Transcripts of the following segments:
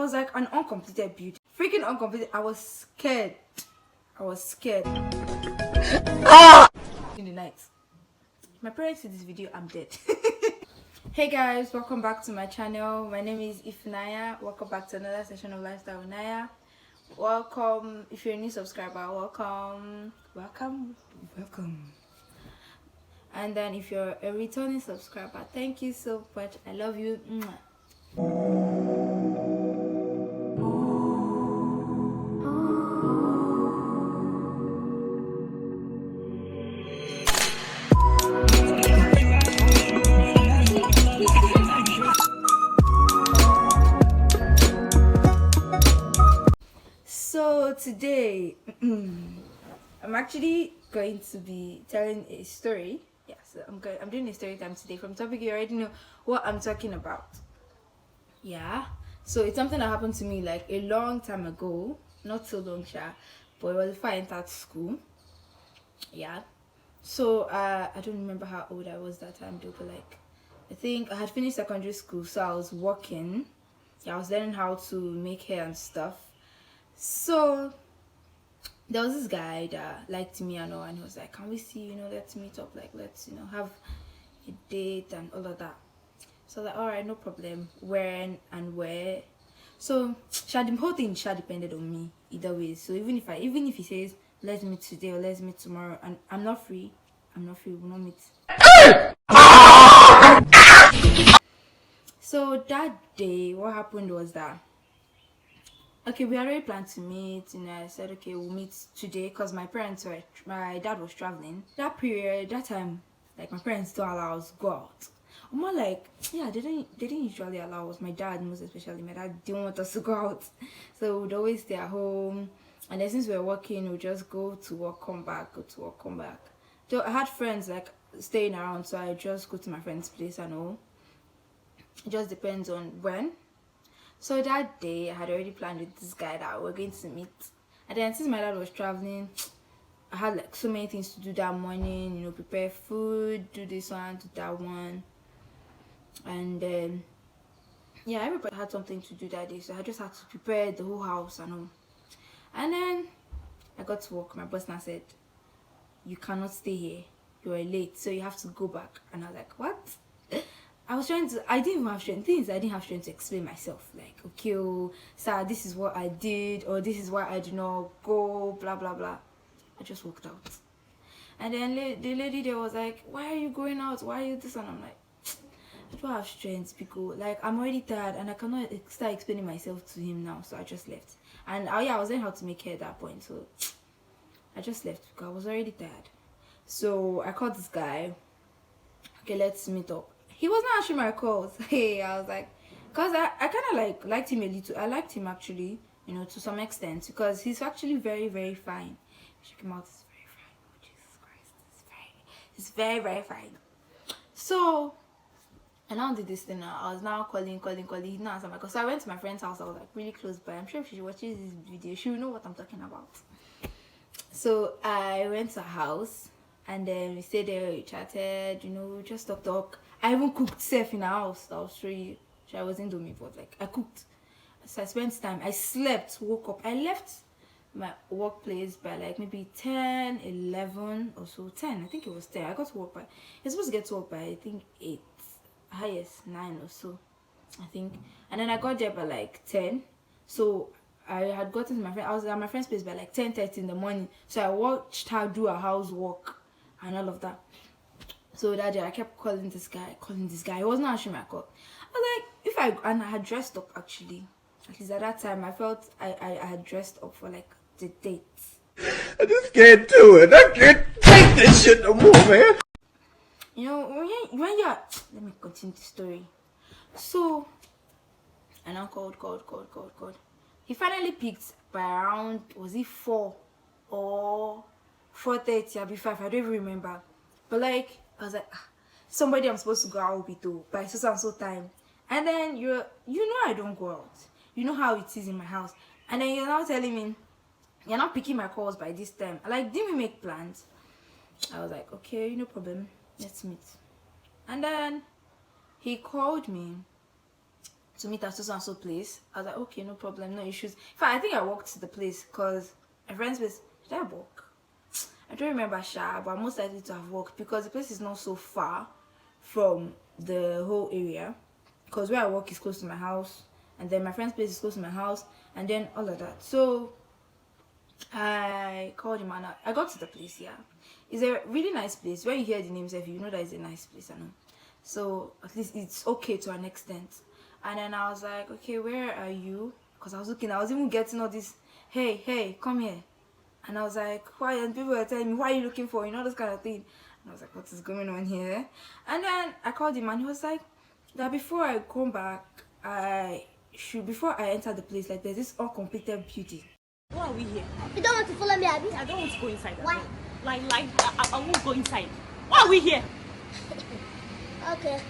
was like an uncompleted beauty. Freaking uncompleted. I was scared. In the night. If my parents see this video, I'm dead. Hey guys, welcome back to my channel. My name is Ifnaya. Welcome back to another session of Lifestyle with Naya. Welcome. If you're a new subscriber, welcome. And then if you're a returning subscriber, thank you so much. I love you. So today I'm actually going to be telling a story. Yeah, so I'm doing a story time today. From topic, you already know what I'm talking about. Yeah, so it's something that happened to me like a long time ago, not so long, but it was before I entered school. Yeah, so I don't remember how old I was that time though, but like I think I had finished secondary school, so I was working. Yeah, I was learning how to make hair and stuff. So there was this guy that liked me and all, and he was like, can we see, let's meet up, like let's have a date and all of that. So I was like, all right, no problem. When and where? So the whole thing depended on me either way. So even if he says let's meet today or let's meet tomorrow and I'm not free, we will not meet. So that day what happened was that, okay, we already planned to meet, I said, okay, we'll meet today because my dad was traveling. That time, like, my parents don't allow us to go out. I'm more like, yeah, they didn't usually allow us. My dad, most especially, my dad didn't want us to go out. So we'd always stay at home. And then since we were working, we'd just go to work, come back, go to work, come back. So I had friends, like, staying around, so I just go to my friend's place and all. It just depends on when. So that day, I had already planned with this guy that we were going to meet. And then since my dad was traveling, I had like so many things to do that morning, prepare food, do this one, do that one. And then, yeah, everybody had something to do that day. So I just had to prepare the whole house and all. And then I got to work. My boss now said, you cannot stay here. You are late, so you have to go back. And I was like, what? I didn't have strength to explain myself. Like, okay, sir, this is what I did, or this is why I did not go, blah, blah, blah. I just walked out. And then the lady there was like, why are you going out? Why are you this? And I'm like, I don't have strength because, like, I'm already tired and I cannot start explaining myself to him now. So I just left. And I was learning how to make hair at that point. So I just left because I was already tired. So I called this guy. Okay, let's meet up. He wasn't answering my calls. Hey, I was like, because I kind of liked him a little. I liked him actually, to some extent, because he's actually very, very fine. Check him out, he's very fine. Oh, Jesus Christ, he's very, very fine. So I now did this thing. I was now calling. He didn't answer my call. So I went to my friend's house. I was like really close by. I'm sure if she watches this video, she will know what I'm talking about. So I went to her house. And then we stayed there, we chatted, we just talk. I even cooked safe in our house. I'll show you. I wasn't doing it, but like I cooked. So I spent time. I slept, woke up. I left my workplace by like maybe 10, 11 or so. 10, I think it was 10. I got to work by, you're supposed to get to work by I think 8, highest 9 or so, I think. And then I got there by like 10. So I had gotten to my friend. I was at my friend's place by like 10:30 in the morning. So I watched her do her housework and all of that. So that day I kept calling this guy. He wasn't answering my call. I was like, and I had dressed up actually. At least at that time I felt I had dressed up for like the date. I just can't do it. I can't take this shit no more, man. When you're, let me continue the story. So I now called. He finally picked by around, was it 4 or 4:30 or before 5? I don't even remember. But like, I was like, somebody I'm supposed to go out with too by so and so time. And then I don't go out. You know how it is in my house. And then you're now telling me you're not picking my calls by this time. Like, didn't we make plans? I was like, okay, no problem. Let's meet. And then he called me to meet at so and so place. I was like, okay, no problem, no issues. In fact, I think I walked to the place because my friend's place. Did I walk? I don't remember, Sha, but I'm most likely to have walked because the place is not so far from the whole area. Because where I work is close to my house, and then my friend's place is close to my house, and then all of that. So I called him and I got to the place. Yeah, it's a really nice place. When you hear the names of you know that it's a nice place. I know. So at least it's okay to an extent. And then I was like, okay, where are you? Because I was looking, I was even getting all this, hey, come here. And I was like, why? And people were telling me, what are you looking for? You know, this kind of thing. And I was like, what is going on here? And then I called him and he was like, that before I come back, before I enter the place, like there's this uncompleted building. Why are we here? You don't want to follow me, Abby? I don't want to go inside. Why? I won't go inside. Why are we here? Okay.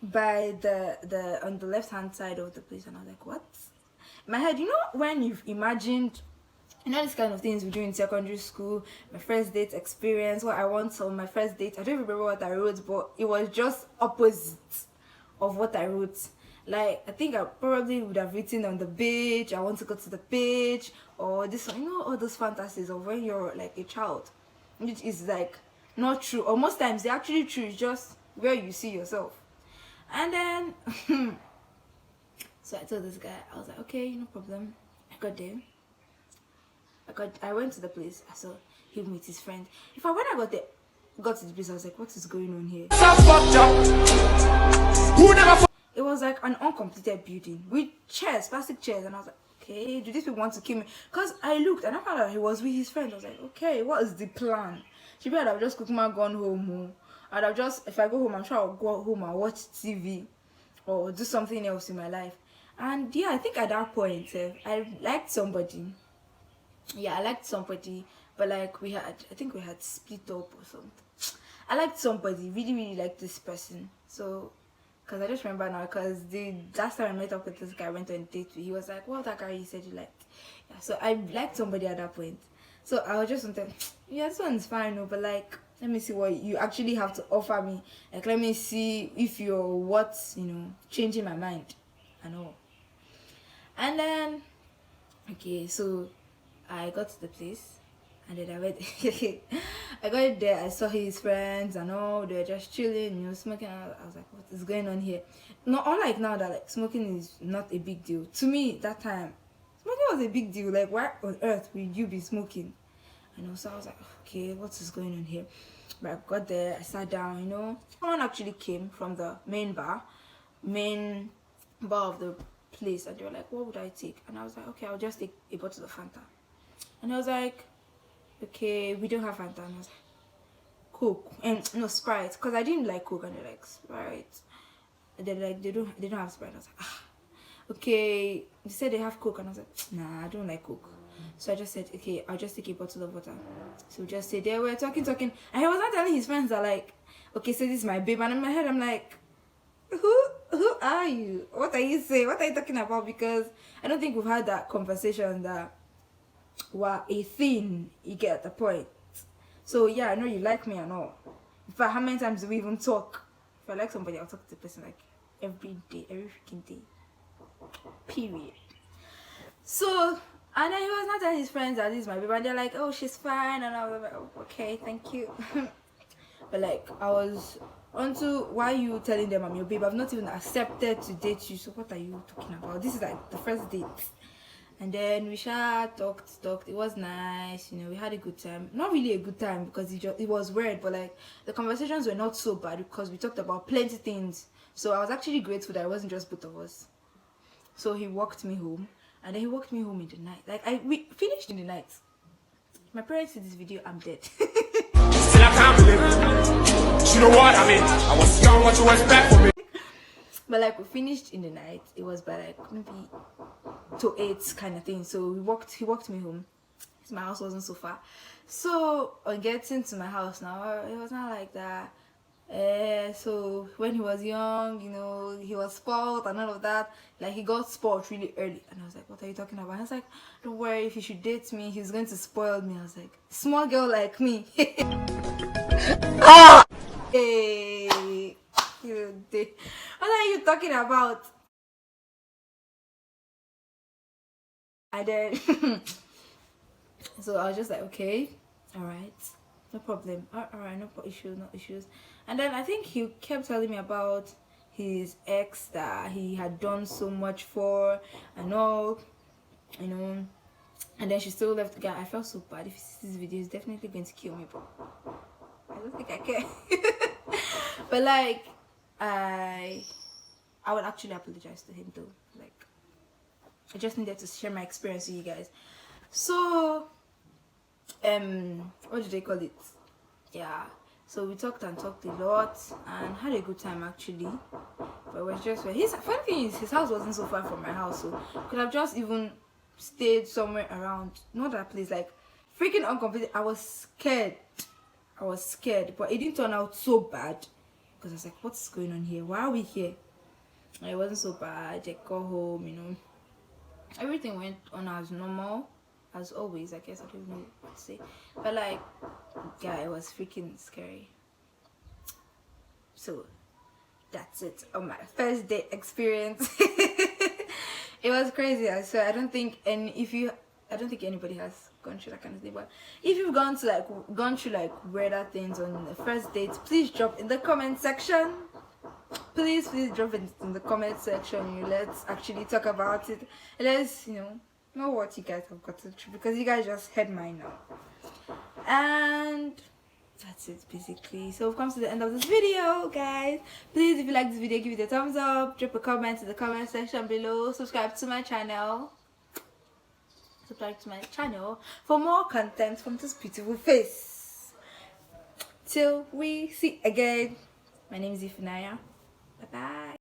By the on the left hand side of the place, and I was like, what? In my head, you know, when you've imagined, you know, these kind of things we do in secondary school, my first date experience, what I want on my first date. I don't remember what I wrote, but it was just opposite of what I wrote. Like, I think I probably would have written on the beach, I want to go to the beach, or this, you know, all those fantasies of when you're like a child, which is like not true, or most times they're actually true, it's just where you see yourself. And then so I told this guy, I was like, okay, no problem. I got there. I went to the place. I saw him with his friend. In fact, when I got to the place, I was like, what is going on here? It was like an uncompleted building with chairs, plastic chairs, and I was like, okay, do these people want to kill me? Because I looked and I found out he was with his friend. I was like, okay, what is the plan? She I'd have just cooked my gone home. I'd have just, if I go home, I'm sure I'll go home and watch TV or do something else in my life. And yeah, I think at that point, I liked somebody. Yeah, I liked somebody, but like I think we had split up or something. I liked somebody, really liked this person. So, because I just remember now, because the last time I met up with this guy, I went on a date with, he was like, well, that guy you said you liked. Yeah, so I liked somebody at that point. So I was just thinking, yeah, this one's fine, no, but like, let me see what you actually have to offer me. Like, let me see if you're what's, changing my mind and all. And then, okay, so I got to the place, and then I went. I got there. I saw his friends and all. They were just chilling, smoking. I was like, "What is going on here?" No, unlike now that like smoking is not a big deal to me. That time, smoking was a big deal. Like, why on earth would you be smoking? So I was like, "Okay, what is going on here?" But I got there. I sat down. Someone actually came from the main bar of the place, and they were like, what would I take? And I was like, okay, I'll just take a bottle of Fanta. And I was like, okay, we don't have Fanta. And I was like, Coke, and no, Sprite, because I didn't like Coke. And they're like, Sprite. And they're like, they don't have Sprite. I was like, okay. They said they have Coke, and I was like, nah, I don't like Coke. So I just said, okay, I'll just take a bottle of water. So we just stayed there, we're talking, and he was not telling his friends that like, okay, so this is my babe. And in my head I'm like, who are you? What are you saying? What are you talking about? Because I don't think we've had that conversation that we're a thing. You get the point. So yeah, I know you like me and all. In fact, how many times do we even talk? If I like somebody, I'll talk to the person like every day, every freaking day. Period. So, and then he was not telling his friends that this is my baby, and they're like, oh, she's fine, and I was like, oh, okay, thank you. But like, I was onto, why are you telling them I'm your babe? I've not even accepted to date you, so what are you talking about? This is like the first date. And then we talked. It was nice, we had a good time. Not really a good time because it was weird, but like the conversations were not so bad because we talked about plenty things. So I was actually grateful that it wasn't just both of us. So he walked me home, and then he walked me home in the night. Like we finished in the night. If my parents see this video, I'm dead. Still I can't believe it. You know what I mean? I was young, what you expect from me? But like we finished in the night. It was by like maybe to 8 kind of thing. So he walked me home. My house wasn't so far. So on getting to my house now, it was not like that. So when he was young, he was spoiled and all of that. Like he got spoiled really early, and I was like, what are you talking about? And I was like, don't worry, if you should date me, he's going to spoil me. I was like, small girl like me. Hey. What are you talking about? And then so I was just like, okay, all right, no problem, all right, no issues, no issues. And then I think he kept telling me about his ex that he had done so much for and all, you know. And then she still left the guy. I felt so bad. If he sees this video, he's definitely going to kill me, but I don't think I care. But like, I would actually apologize to him though. Like, I just needed to share my experience with you guys. So, what do they call it? Yeah. So we talked and talked a lot and had a good time actually. But it was just his funny thing is his house wasn't so far from my house, so could have just even stayed somewhere around, not that place, like freaking uncompleted. I was scared, but it didn't turn out so bad because I was like, what's going on here? Why are we here? And it wasn't so bad. I got home, you know, everything went on as normal as always. I guess I don't know what to say, but like, yeah, it was freaking scary. So that's it on my first date experience. It was crazy. I swear. I don't think anybody has gone through that kind of thing. But if you've gone through like weirder things on the first date, please drop in the comment section. Please drop it in the comment section. Let's actually talk about it. Let's know what you guys have gotten through, because you guys just heard mine now. And that's it basically. So we've come to the end of this video, guys. Please, if you like this video, give it a thumbs up, drop a comment in the comment section below, subscribe to my channel for more content from this beautiful face. Till we see again, my name is Ifunaya. Bye bye.